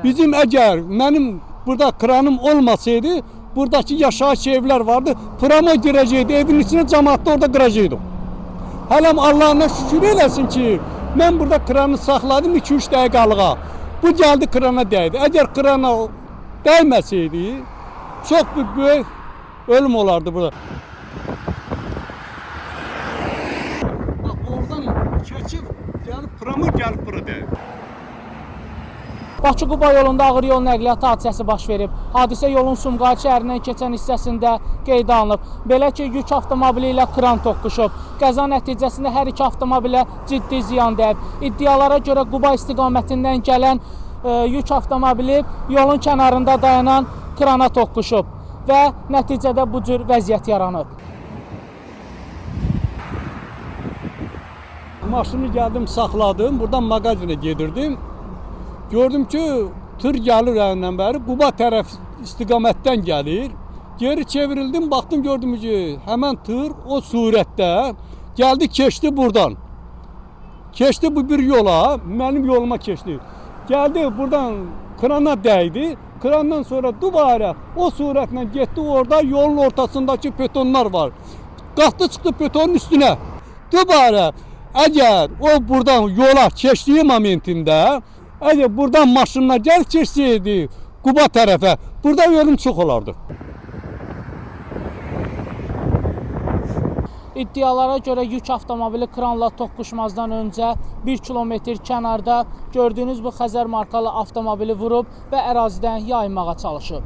Bizim əgər mənim burada kranım olmasaydı, buradaki yaşayış evler vardı. Prama girəcəkdi, evin içine cemaatda orada qıracaqdım. Hələm Allah'ına şükür eləsin ki, mən burada kranı saxladım 2-3 dəqiqəliğa. Bu geldi krana dəydi. Əgər krana dəyməsəydi, çox böyük ölüm olardı burada. Bak oradan keçib, gəlib prama gəlib burada. Bakı-Quba yolunda ağır yol nəqliyyat hadisəsi baş verib. Hadisə yolun Sumqayıt şəhərindən keçən hissəsində qeydə alınıb. Belə ki, yük avtomobili ilə kran toqquşub. Qəza nəticəsində hər iki avtomobilə ciddi ziyan dəyib. İddialara görə Quba istiqamətindən gələn yük avtomobili yolun kənarında dayanan krana toqquşub və nəticədə bu cür vəziyyət yaranıb. Maşını geldim saxladım, buradan mağazinə gedirdim. Gördüm ki, tır gəlir əlindən bəri, Quba tərəf istiqamətdən gəlir. Geri çevrildim, baktım gördüm ki, həmən tır o surətdə gəldi, keçdi buradan. Keçdi bu bir yola, mənim yoluma keçdi. Gəldi buradan krana dəydi. Krandan sonra dubara o surətlə getdi, orada yolun ortasındaki betonlar var. Qalxdı çıxdı betonun üstünə. Dubara əgər o buradan yola keçdiyi momentində, əgər buradan maşınlar gəlib keçsəydi Quba tərəfə, burada ölüm çox olardı. İddialara görə yük avtomobili kranla toqquşmazdan öncə 1 kilometr kənarda gördüyünüz bu Xəzər markalı avtomobili vurub və ərazidən yayınmağa çalışıb.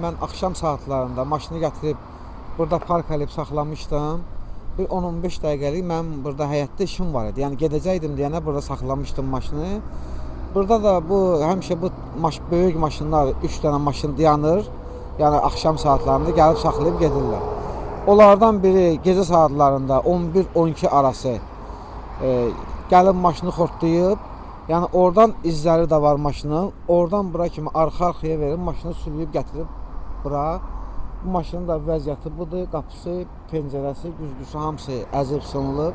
Mən axşam saatlarında maşını gətirib burada park edib saxlamışdım. Bir 10-15 dəqiqəlik mənim burada həyətdə işim var idi. Yəni gedəcəkdim deyənə burada saxlamışdım maşını. Burada da bu həmişə bu böyük maşınlar 3 dənə maşın dayanır. Yəni axşam saatlarında gəlib saxlayıb gedirlər. Onlardan biri gecə saatlarında 11-12 arası gəlib maşını xortlayıb. Yəni oradan izləri də var maşının. Oradan bura kimi arxa-arxaya verib maşını sürüyüb gətirib bura. Bu maşının da vəziyyəti budur. Qapısı, pəncərəsi, güzgüsü hamısı əzib sınılıb.